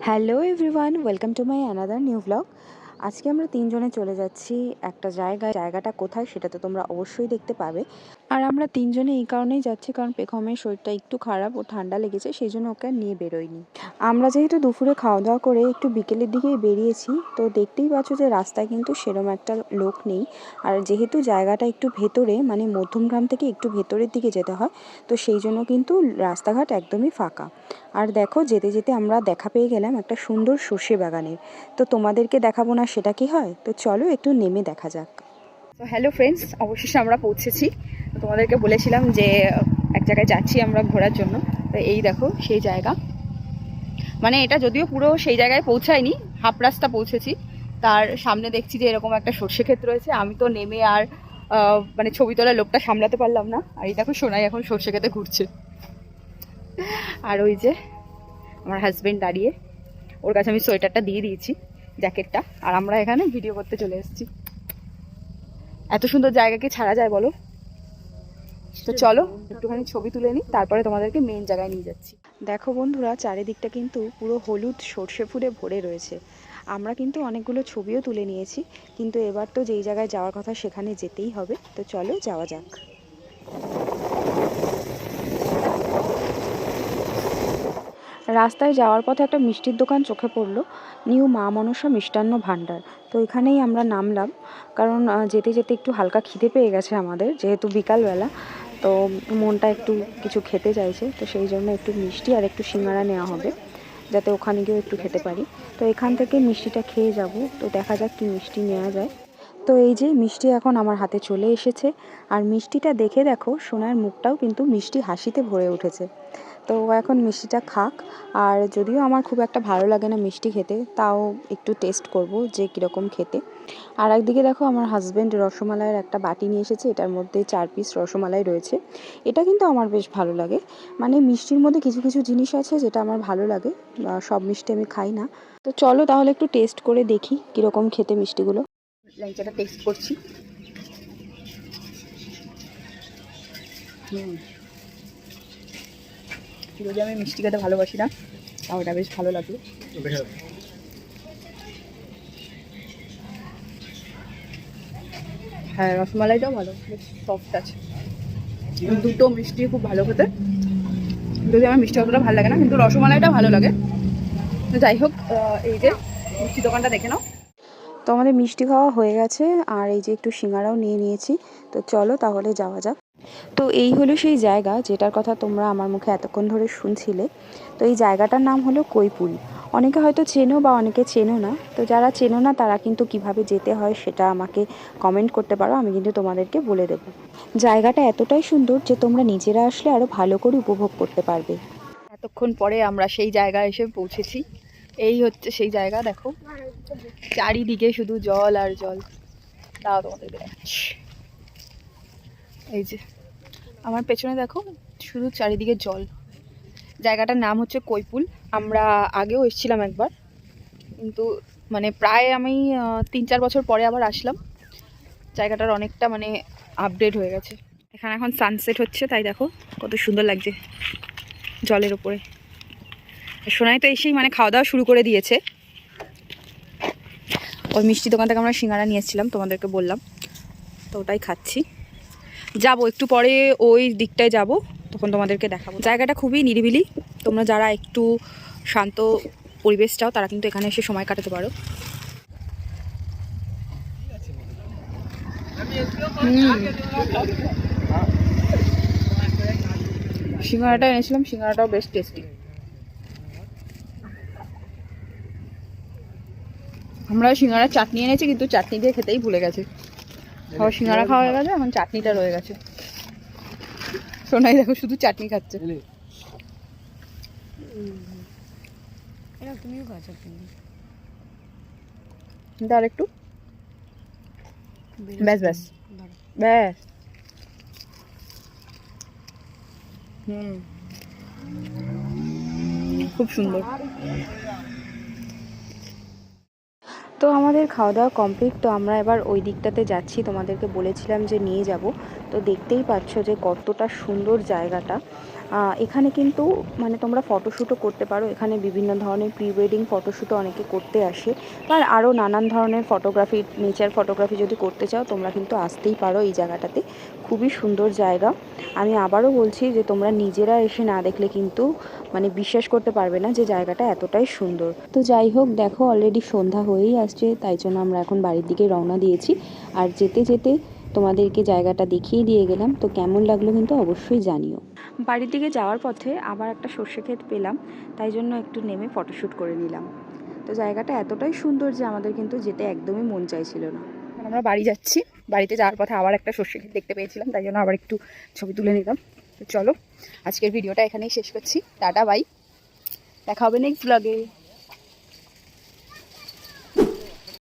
Hello everyone, welcome to my another new vlog. আজকে আমরা তিনজনে চলে যাচ্ছি একটা জায়গাটা কোথায় সেটা তো তোমরা অবশ্যই দেখতে পাবে। আর আমরা তিনজনে এই কারণেই যাচ্ছি কারণ পেখমের শরীরটা একটু খারাপ, ও ঠান্ডা লেগেছে, সেই জন্য ওকে আর নিয়ে বেরোয়নি। আমরা যেহেতু দুপুরে খাওয়া দাওয়া করে একটু বিকেলের দিকেই বেরিয়েছি, তো দেখতেই পাচ্ছ যে রাস্তায় কিন্তু সেরম একটা লোক নেই। আর যেহেতু জায়গাটা একটু ভেতরে, মানে মধ্যমগ্রাম থেকে একটু ভেতরের দিকে যেতে হয়, তো সেই জন্য কিন্তু রাস্তাঘাট একদমই ফাঁকা। আর দেখো, যেতে যেতে আমরা দেখা পেয়ে গেলাম একটা সুন্দর সর্ষে বাগানের। তো তোমাদেরকে দেখাবো না সেটা কি হয়? তো চলো একটু নেমে দেখা যাক। তো হ্যালো ফ্রেন্ডস, অবশেষে আমরা পৌঁছেছি। তোমাদেরকে বলেছিলাম যে এক জায়গায় যাচ্ছি আমরা ঘোরার জন্য। তো এই দেখো সেই জায়গা, মানে এটা যদিও পুরো সেই জায়গায় পৌঁছায়নি, হাফ রাস্তা পৌঁছেছি। তার সামনে দেখছি যে এরকম একটা সর্ষে ক্ষেত রয়েছে। আমি তো নেমে আর মানে ছবি তোলার লোকটা সামলাতে পারলাম না। আর এই দেখো সোনাই এখন সর্ষে ক্ষেতে ঘুরছে। আর ওই যে আমার হাজবেন্ড দাঁড়িয়ে, ওর কাছে আমি সোয়েটারটা দিয়ে দিয়েছি, জ্যাকেটটা। আর আমরা এখানে ভিডিও করতে চলে এসেছি। এত সুন্দর জায়গাকে ছাড়া যায় বলো? তো চলো একটুখানি ছবি তুলে নিই, তারপরে তোমাদেরকে মেন জায়গায় নিয়ে যাচ্ছি। দেখো বন্ধুরা, চারিদিকটা কিন্তু পুরো হলুদ সর্ষে ফুলে ভরে রয়েছে। আমরা কিন্তু অনেকগুলো ছবিও তুলে নিয়েছি, কিন্তু এবার তো যেই জায়গায় যাওয়ার কথা সেখানে যেতেই হবে। তো চলো যাওয়া যাক। রাস্তায় যাওয়ার পথে একটা মিষ্টির দোকান চোখে পড়লো, নিউ মা মনসা মিষ্টান্ন ভাণ্ডার। তো এখানেই আমরা নামলাম, কারণ যেতে যেতে একটু হালকা খিদে পেয়ে গেছে আমাদের, যেহেতু বিকালবেলা। তো মনটা একটু কিছু খেতে চাইছে, তো সেই জন্য একটু মিষ্টি আর একটু সিঙ্গারা নেওয়া হবে, যাতে ওখানে গিয়েও একটু খেতে পারি। তো এখান থেকে মিষ্টিটা খেয়ে যাব। তো দেখা যাক কী মিষ্টি নেওয়া যায়। তো এই যে মিষ্টি এখন আমার হাতে চলে এসেছে। আর মিষ্টিটা দেখে দেখো, সোনার মুখটাও কিন্তু মিষ্টি হাসিতে ভরে উঠেছে। তো ও এখন মিষ্টিটা খাক। আর যদিও আমার খুব একটা ভালো লাগে না মিষ্টি খেতে, তাও একটু টেস্ট করব যে কীরকম খেতে। আর একদিকে দেখো, আমার হাজব্যান্ড রসমালাইয়ের একটা বাটি নিয়ে এসেছে, এটার মধ্যে 4 পিস রসমালাই রয়েছে। এটা কিন্তু আমার বেশ ভালো লাগে। মানে মিষ্টির মধ্যে কিছু কিছু জিনিস আছে যেটা আমার ভালো লাগে, সব মিষ্টি আমি খাই না। তো চলো তাহলে একটু টেস্ট করে দেখি কীরকম খেতে মিষ্টিগুলো। ল্যাংচাটা টেস্ট করছি। যদি আমি মিষ্টি খেতে ভালোবাসি না, তাও এটা বেশ ভালো লাগলো। হ্যাঁ, রসমালাইটাও ভালো, বেশ সফট আছে। দুটো মিষ্টি খুব ভালো খেতে। যদি আমার মিষ্টি অতটা ভালো লাগে না, কিন্তু রসমালাইটা ভালো লাগে। তো যাই হোক, এই যে মিষ্টি দোকানটা দেখে নাও। তো আমাদের মিষ্টি খাওয়া হয়ে গেছে, আর এই যে একটু সিঙ্গারাও নিয়ে নিয়েছি। তো চলো তাহলে যাওয়া যাক। তো এই হলো সেই জায়গা যেটার কথা তোমরা আমার মুখে এতক্ষণ ধরে শুনছিলে। তো এই জায়গাটার নাম হলো কৈপুল। অনেকে হয়তো চেনো বা অনেকে চেনো না। তো যারা চেনো না তারা কিন্তু কিভাবে যেতে হয় সেটা আমাকে কমেন্ট করতে পারো, আমি কিন্তু তোমাদেরকে বলে দেবো। জায়গাটা এতটাই সুন্দর যে তোমরা নিজেরা আসলে আরও ভালো করে উপভোগ করতে পারবে। এতক্ষণ পরে আমরা সেই জায়গায় এসে পৌঁছেছি। এই হচ্ছে সেই জায়গা, দেখো চারিদিকে শুধু জল আর জল। তাও তোমাদেরকে দেখাচ্ছি। এই যে আমার পেছনে দেখো, শুধু চারিদিকে জল। জায়গাটার নাম হচ্ছে কৈপুল। আমরা আগেও এসেছিলাম একবার, কিন্তু মানে প্রায় আমি 3-4 বছর পরে আবার আসলাম। জায়গাটার অনেকটা মানে আপডেট হয়ে গেছে। এখানে এখন সানসেট হচ্ছে, তাই দেখো কত সুন্দর লাগছে জলের ওপরে। সোনাই তো এসেই মানে খাওয়া দাওয়া শুরু করে দিয়েছে। ওই মিষ্টি দোকান থেকে আমরা সিঙ্গারা নিয়ে এসেছিলাম, তোমাদেরকে বললাম, তো ওটাই খাচ্ছি। যাবো একটু পরে ওই দিকটায় যাব, তখন তোমাদেরকে দেখাবো। জায়গাটা খুবই নিরিবিলি। তোমরা যারা একটু শান্ত পরিবেশ চাও তারা কিন্তু এখানে এসে সময় কাটাতে পারো। সিঙ্গারাটা এনেছিলাম, সিঙ্গারাটাও বেশ টেস্টি। আমরা সিঙ্গারার চাটনি এনেছি, কিন্তু চাটনি দিয়ে খেতেই ভুলে গেছে। খাওয়া সিঙ্গারা খাওয়া হয়ে গেছে, এখন চাটনিটা রয়ে গেছে। সোনাই দেখো শুধু চাটনি খাচ্ছে। তুমিও খাচ্ছ? কিন্তু আর একটু, ব্যাস ব্যাস ব্যাস। খুব সুন্দর। তো আমাদের খাওয়া দাওয়া কমপ্লিট। তো আমরা এবার ওই দিকটাতে যাচ্ছি, তোমাদেরকে বলেছিলাম যে নিয়ে যাব। তো দেখতেই পাচ্ছ যে কতটা সুন্দর জায়গাটা। এখানে কিন্তু মানে তোমরা ফটোশ্যুটও করতে পারো। এখানে বিভিন্ন ধরনের প্রি ওয়েডিং ফটোশ্যুটও অনেকে করতে আসে, বা আরও নানান ধরনের ফটোগ্রাফি, নেচার ফটোগ্রাফি যদি করতে চাও তোমরা কিন্তু আসতেই পারো এই জায়গাটাতে। খুবই সুন্দর জায়গা। আমি আবারও বলছি যে তোমরা নিজেরা এসে না দেখলে কিন্তু মানে বিশ্বাস করতে পারবে না যে জায়গাটা এতটাই সুন্দর। তো যাই হোক, দেখো অলরেডি সন্ধ্যা হয়েই আসছে, তাই জন্য আমরা এখন বাড়ির দিকে রওনা দিয়েছি। আর যেতে যেতে তোমাদেরকে জায়গাটা দেখিয়ে দিয়ে গেলাম। তো কেমন লাগলো কিন্তু অবশ্যই জানিও। বাড়ির দিকে যাওয়ার পথে আবার একটা সর্ষে ক্ষেত পেলাম, তাই জন্য একটু নেমে ফটোশ্যুট করে নিলাম। তো জায়গাটা এতটাই সুন্দর যে আমাদের কিন্তু যেতে একদমই মন চাইছিল না। আমরা বাড়ি যাচ্ছি, বাড়িতে যাওয়ার পথে আবার একটা সর্ষে ক্ষেত দেখতে পেয়েছিলাম, তাই জন্য আবার একটু ছবি তুলে নিলাম। তো চলো আজকের ভিডিওটা এখানেই শেষ করছি। টাটা বাই, দেখা হবে নেক্সট ব্লগে।